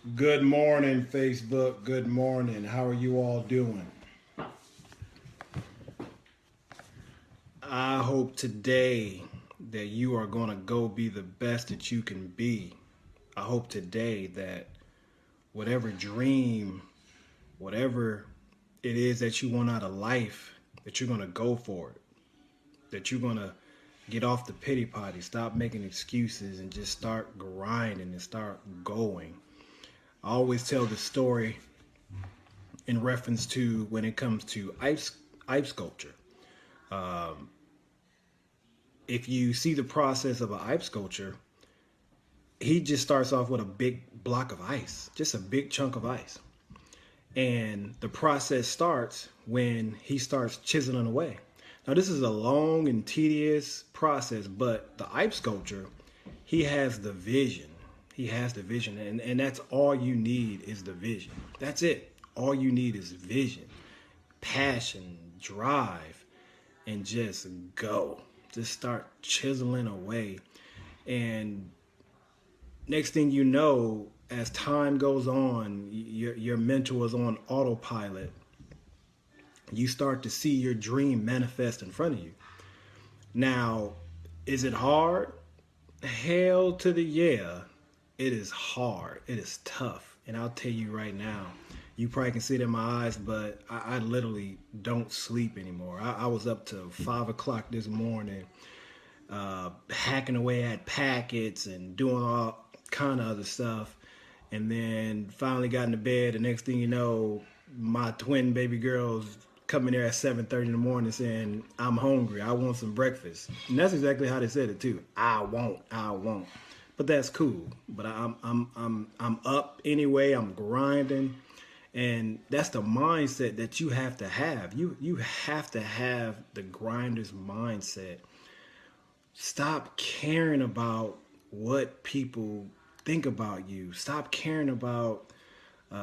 Good morning, Facebook. Good morning. How are you all doing? I hope today that you are going to go be the best that you can be. I hope today that whatever dream, whatever it is that you want out of life, that you're going to go for it, that you're going to get off the pity potty, stop making excuses, and just start grinding and start going. I always tell the story in reference to when it comes to ice sculpture. Um, if you see the process of an ice sculpture, he just starts off with a big block of ice, just a big chunk of ice. And the process starts when he starts chiseling away. Now, this is a long and tedious process, but the ice sculpture, he has the vision. He has the vision, and that's all you need is the vision. That's it. All you need is vision, passion, drive, and just go. Just start chiseling away. And next thing you know, as time goes on, your mental is on autopilot. You start to see your dream manifest in front of you. Now, is it hard? Hell to the yeah. It is hard. It is tough. And I'll tell you right now, you probably can see it in my eyes, but I literally don't sleep anymore. I was up to 5 o'clock this morning, hacking away at packets and doing all kind of other stuff. And then finally got into bed. The next thing you know, my twin baby girls coming there at 7:30 in the morning saying, I'm hungry. I want some breakfast. And that's exactly how they said it too. I won't. But that's cool. But I'm up anyway. I'm grinding. And that's the mindset that you have to have. You have to have the grinder's mindset. Stop caring about what people think about you. Stop caring about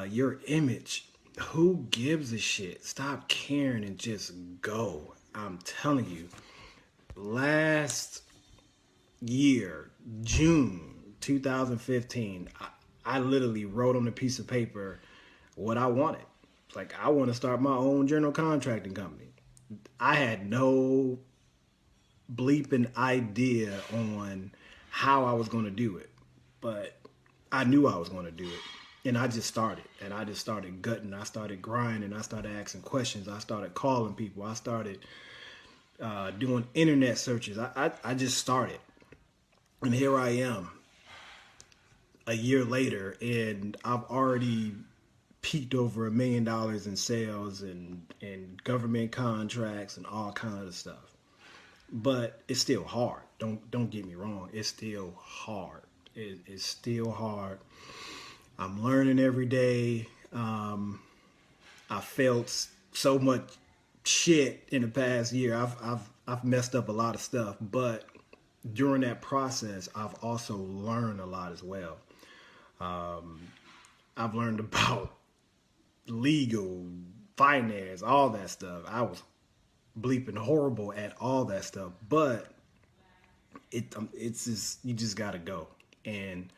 your image. Who gives a shit? Stop caring and just go. I'm telling you, last year, June 2015, I literally wrote on a piece of paper what I wanted. Like, I want to start my own general contracting company. I had no bleeping idea on how I was going to do it, but I knew I was going to do it. And I just started, and I just started gutting. I started grinding. I started asking questions. I started calling people. I started doing internet searches. I just started. And here I am a year later, and I've already peaked over $1 million in sales and government contracts and all kinds of stuff. But it's still hard. Don't get me wrong. It's still hard. It's still hard. I'm learning every day. I felt so much shit in the past year. I've messed up a lot of stuff, but during that process, I've also learned a lot as well. I've learned about legal, finance, all that stuff. I was bleeping horrible at all that stuff, but it's just, you just gotta go. And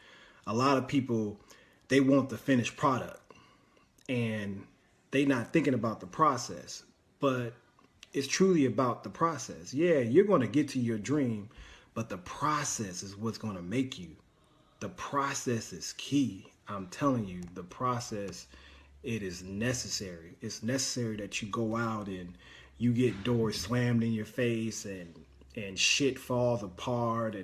a lot of people, they want the finished product, and they not thinking about the process. But it's truly about the process. Yeah, you're going to get to your dream, but the process is what's going to make you. The process is key. I'm telling you, the process, it is necessary. It's necessary that you go out and you get doors slammed in your face, and shit falls apart,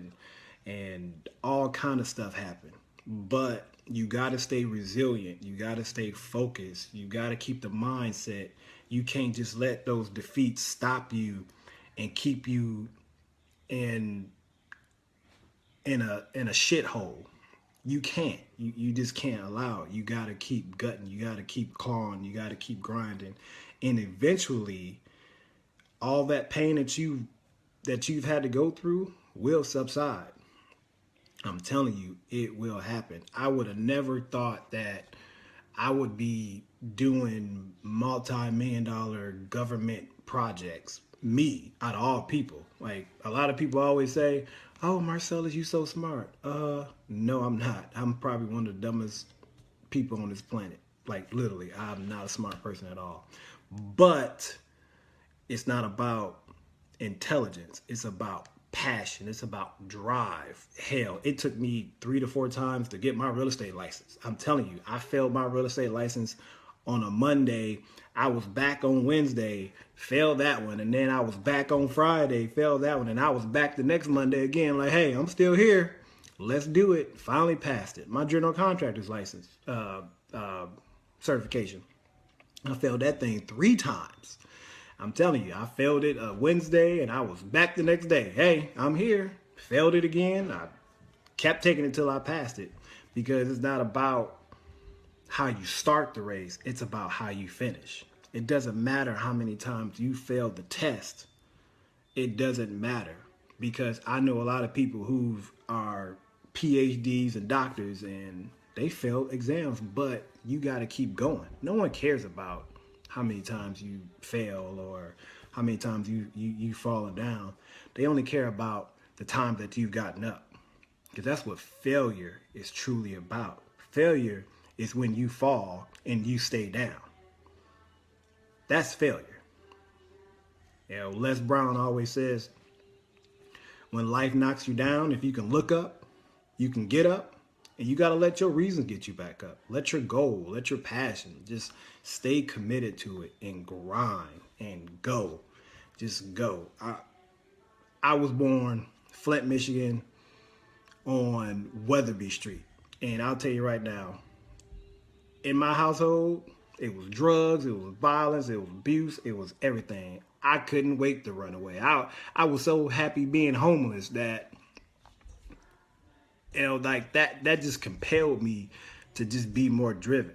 and all kind of stuff happen. But you got to stay resilient. You got to stay focused. You got to keep the mindset. You can't just let those defeats stop you and keep you in a shithole. You can't. You just can't allow it. You got to keep gutting. You got to keep clawing. You got to keep grinding, and eventually, all that pain that you've had to go through will subside. I'm telling you, it will happen. I would have never thought that I would be doing multi-million-dollar government projects. Me, out of all people. Like, a lot of people always say, oh, Marcellus, you so smart. No, I'm not. I'm probably one of the dumbest people on this planet. Like literally, I'm not a smart person at all. But it's not about intelligence. It's about passion. It's about drive. Hell, it took me 3 to 4 times to get my real estate license. I'm telling you, I failed my real estate license on a Monday. I was back on Wednesday, failed that one. And then I was back on Friday, failed that one. And I was back the next Monday again, like, hey, I'm still here. Let's do it. Finally passed it. My general contractor's license certification. I failed that thing 3 times. I'm telling you, I failed it Wednesday and I was back the next day. Hey, I'm here. Failed it again. I kept taking it till I passed it, because it's not about how you start the race. It's about how you finish. It doesn't matter how many times you failed the test. It doesn't matter, because I know a lot of people who are PhDs and doctors and they failed exams, but you got to keep going. No one cares about how many times you fail or how many times you fallen down. They only care about the time that you've gotten up, because that's what failure is truly about. Failure is when you fall and you stay down. That's failure. You know, Les Brown always says, when life knocks you down, if you can look up, you can get up. And you got to let your reasons get you back up. Let your goal, let your passion, just stay committed to it and grind and go. Just go. I was born Flint, Michigan on Weatherby Street. And I'll tell you right now, in my household, it was drugs, it was violence, it was abuse, it was everything. I couldn't wait to run away. I was so happy being homeless that, you know, like that just compelled me to just be more driven.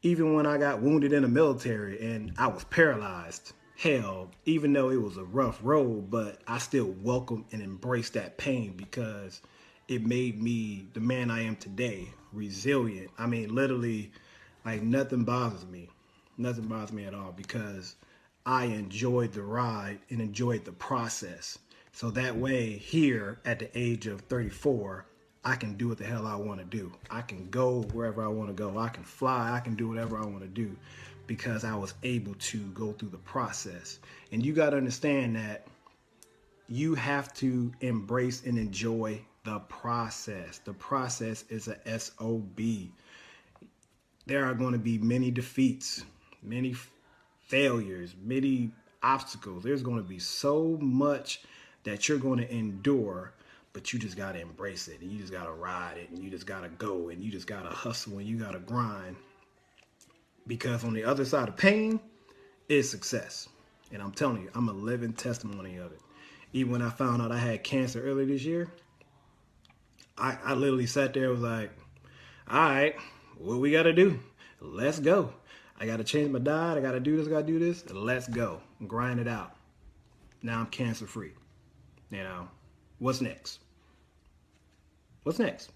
Even when I got wounded in the military and I was paralyzed, hell, even though it was a rough road, but I still welcomed and embraced that pain, because it made me the man I am today, resilient. I mean, literally, like nothing bothers me. Nothing bothers me at all, because I enjoyed the ride and enjoyed the process. So that way, here at the age of 34, I can do what the hell I want to do. I can go wherever I want to go. I can fly. I can do whatever I want to do, because I was able to go through the process. And you got to understand that you have to embrace and enjoy the process. The process is a SOB. There are going to be many defeats, many failures, many obstacles. There's going to be so much that you're going to endure. But you just got to embrace it, and you just got to ride it, and you just got to go, and you just got to hustle, and you got to grind. Because on the other side of pain is success. And I'm telling you, I'm a living testimony of it. Even when I found out I had cancer earlier this year, I literally sat there and was like, all right, what we got to do? Let's go. I got to change my diet. I got to do this. I got to do this. Let's go. Grind it out. Now I'm cancer free. You know, what's next? What's next?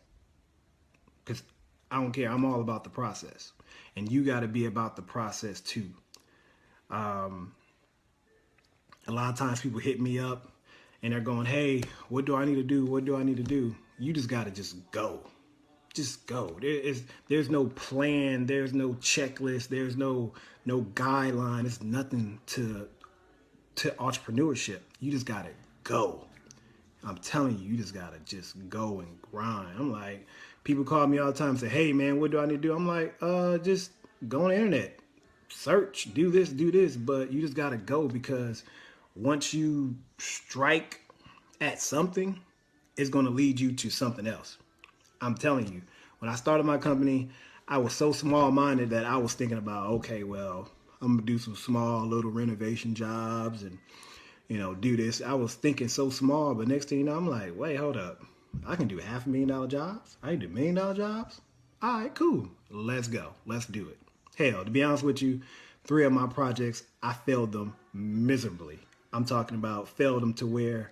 Because I don't care. I'm all about the process. And you got to be about the process too. A lot of times people hit me up and they're going, hey, what do I need to do? What do I need to do? You just got to just go. Just go. There's no plan. There's no checklist. There's no guideline. There's nothing to entrepreneurship. You just got to go. I'm telling you, you just got to just go and grind. I'm like, people call me all the time and say, hey, man, what do I need to do? I'm like, just go on the internet. Search, do this. But you just got to go, because once you strike at something, it's going to lead you to something else. I'm telling you, when I started my company, I was so small-minded that I was thinking about, okay, well, I'm going to do some small little renovation jobs and, you know, do this. I was thinking so small, but next thing you know, I'm like, wait, hold up. I can do $500,000 jobs. I can do $1 million jobs. All right, cool. Let's go. Let's do it. Hell, to be honest with you, 3 of my projects, I failed them miserably. I'm talking about failed them to where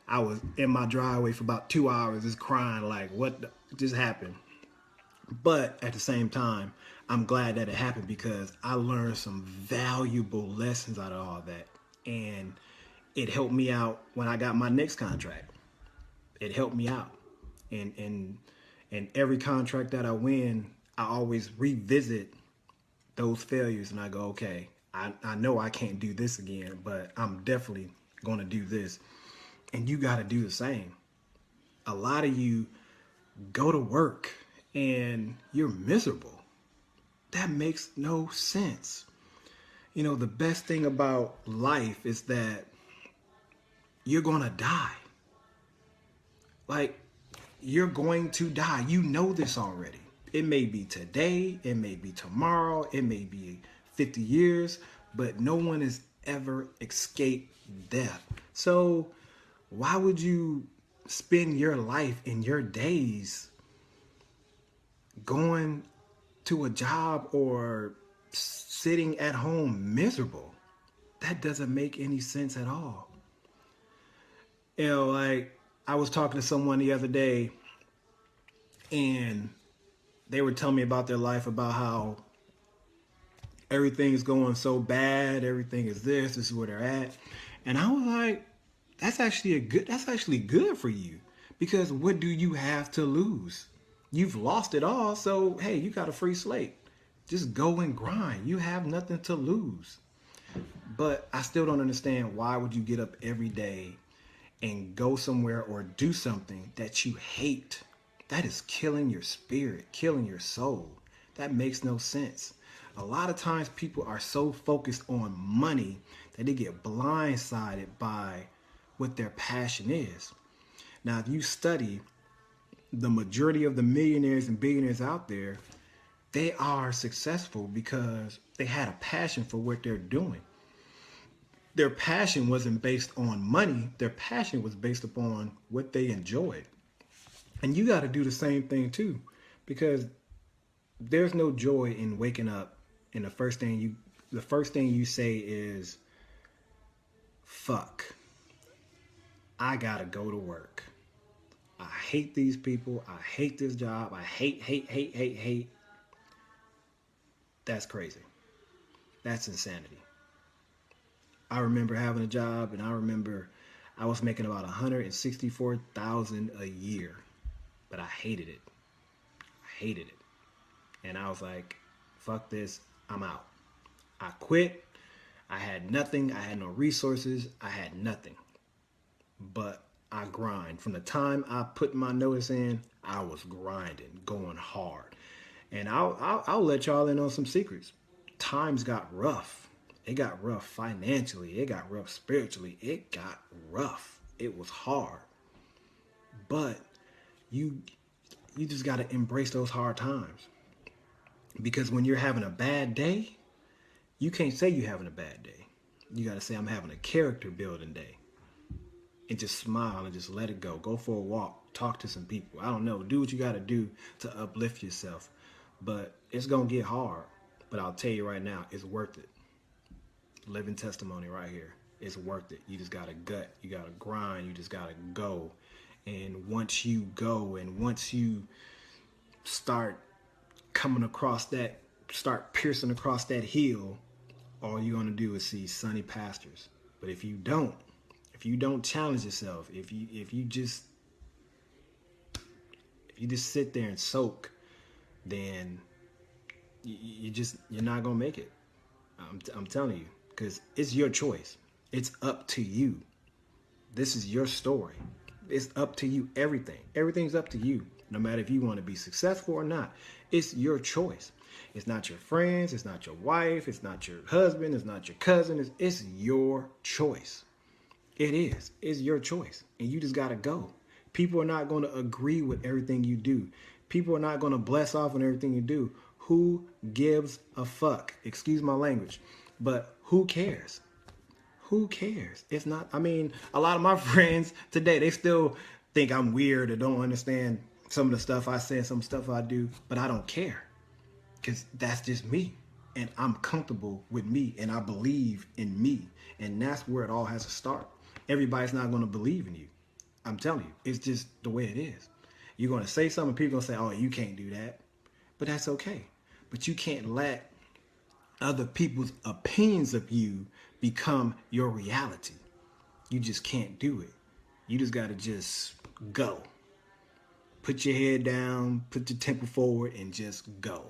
I was in my driveway for about 2 hours just crying like, what just happened? But at the same time, I'm glad that it happened, because I learned some valuable lessons out of all that. And it helped me out when I got my next contract. It helped me out. And every contract that I win, I always revisit those failures and I go, okay, I know I can't do this again, but I'm definitely going to do this. And you got to do the same. A lot of you go to work and you're miserable. That makes no sense. You know, the best thing about life is that you're going to die. Like, you're going to die. You know this already. It may be today, it may be tomorrow, it may be 50 years, but no one has ever escaped death. So, why would you spend your life and your days going to a job or sitting at home miserable? That doesn't make any sense at all. You know, like I was talking to someone the other day and they were telling me about their life, about how everything's going so bad, everything is this is where they're at. And I was like, that's actually good for you, because what do you have to lose? You've lost it all, so hey, you got a free slate. Just go and grind. You have nothing to lose. But I still don't understand, why would you get up every day and go somewhere or do something that you hate? That is killing your spirit, killing your soul. That makes no sense. A lot of times people are so focused on money that they get blindsided by what their passion is. Now, if you study the majority of the millionaires and billionaires out there, they are successful because they had a passion for what they're doing. Their passion wasn't based on money. Their passion was based upon what they enjoyed. And you got to do the same thing too, because there's no joy in waking up and the first thing you say is, fuck, I gotta go to work. I hate these people. I hate this job. I hate. That's crazy. That's insanity. I remember having a job, and I remember I was making about $164,000 a year, but I hated it. I hated it. And I was like, fuck this, I'm out. I quit. I had nothing. I had no resources. I had nothing. But I grind. From the time I put my notice in, I was grinding, going hard. And I'll let y'all in on some secrets. Times got rough. It got rough financially. It got rough spiritually. It got rough. It was hard. But you just got to embrace those hard times. Because when you're having a bad day, you can't say you're having a bad day. You got to say, I'm having a character building day. And just smile and just let it go. Go for a walk. Talk to some people. I don't know. Do what you got to do to uplift yourself. But it's going to get hard. But I'll tell you right now, it's worth it. Living testimony right here. It's worth it. You just got to gut. You got to grind. You just got to go. And once you go and once you start coming across that, start piercing across that hill, all you're going to do is see sunny pastures. But if you don't challenge yourself, if you just sit there and soak, then you're not gonna make it. I'm telling you, because it's your choice. It's up to you. This is your story. It's up to you. Everything's up to you. No matter if you want to be successful or not, it's your choice. It's not your friends. It's not your wife. It's not your husband. It's not your cousin. It's your choice. It is. It's your choice. And you just got to go. People are not going to agree with everything you do. People are not going to bless off on everything you do. Who gives a fuck? Excuse my language. But who cares? Who cares? It's not, I mean, a lot of my friends today, they still think I'm weird or don't understand some of the stuff I say, some stuff I do, but I don't care. Because that's just me. And I'm comfortable with me. And I believe in me. And that's where it all has to start. Everybody's not going to believe in you. I'm telling you. It's just the way it is. You're going to say something, people are going to say, oh, you can't do that. But that's okay. But you can't let other people's opinions of you become your reality. You just can't do it. You just got to just go. put your head down, put your temper forward, and just go.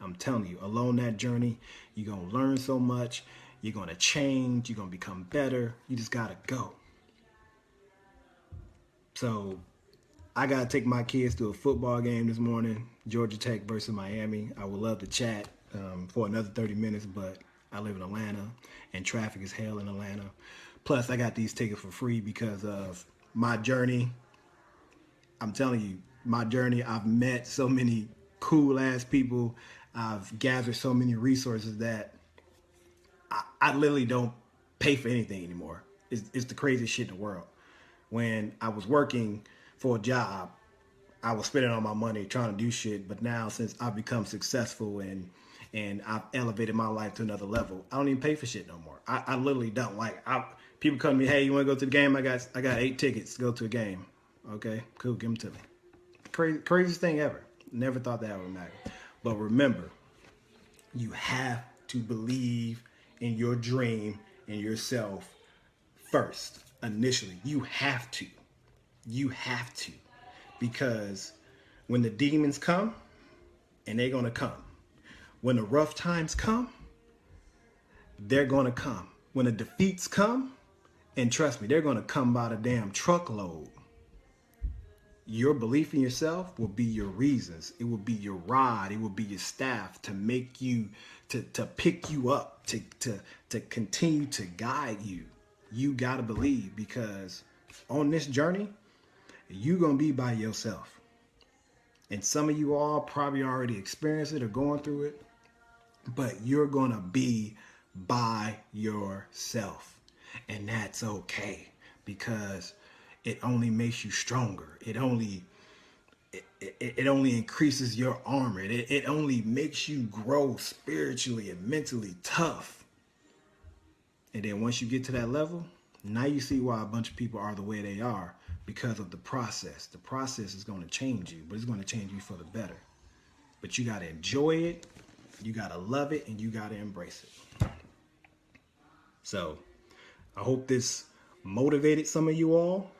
I'm telling you, along that journey, you're going to learn so much. You're going to change. You're going to become better. You just got to go. So I got to take my kids to a football game this morning, Georgia Tech versus Miami. I would love to chat for another 30 minutes, but I live in Atlanta, and traffic is hell in Atlanta. Plus, I got these tickets for free because of my journey. I'm telling you, my journey, I've met so many cool-ass people. I've gathered so many resources that I literally don't pay for anything anymore. It's the craziest shit in the world. When I was working for a job, I was spending all my money trying to do shit. But now, since I've become successful and I've elevated my life to another level, I don't even pay for shit no more. I literally don't. People come to me, hey, you want to go to the game? I got 8 tickets to go to a game. Okay, cool, give them to me. Craziest thing ever. Never thought that would matter. But remember, you have to believe in your dream and yourself first. Initially, you have to. You have to. Because when the demons come, and they're going to come. When the rough times come, they're going to come. When the defeats come, and trust me, they're going to come by the damn truckload. Your belief in yourself will be your reasons. It will be your rod. It will be your staff to make you, to pick you up, to continue to guide you. You got to believe, because on this journey, you're going to be by yourself. And some of you all probably already experienced it or going through it, but you're going to be by yourself. And that's okay, because it only makes you stronger. It only increases your armor. It only makes you grow spiritually and mentally tough. And then once you get to that level, now you see why a bunch of people are the way they are, because of the process. The process is going to change you, but it's going to change you for the better. But you got to enjoy it, you got to love it, and you got to embrace it. So I hope this motivated some of you all.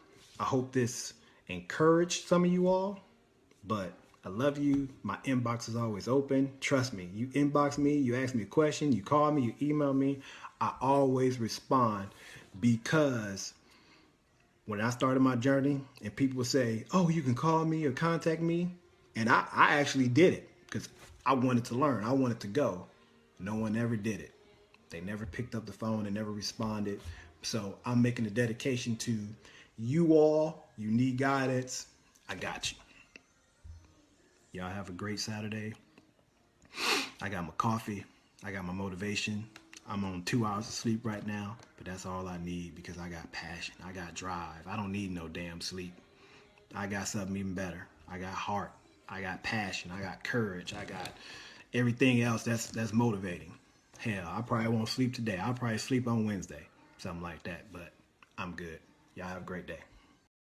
I hope this encouraged some of you all. But I love you. My inbox is always open. Trust me. You inbox me, you ask me a question, you call me, you email me. I always respond, because when I started my journey and people would say, oh, you can call me or contact me. And I actually did it because I wanted to learn. I wanted to go. No one ever did it. They never picked up the phone and never responded. So I'm making a dedication to you all. You need guidance. I got you. Y'all have a great Saturday. I got my coffee. I got my motivation. I'm on 2 hours of sleep right now, but that's all I need, because I got passion. I got drive. I don't need no damn sleep. I got something even better. I got heart. I got passion. I got courage. I got everything else that's motivating. Hell, I probably won't sleep today. I'll probably sleep on Wednesday, something like that, but I'm good. Y'all have a great day.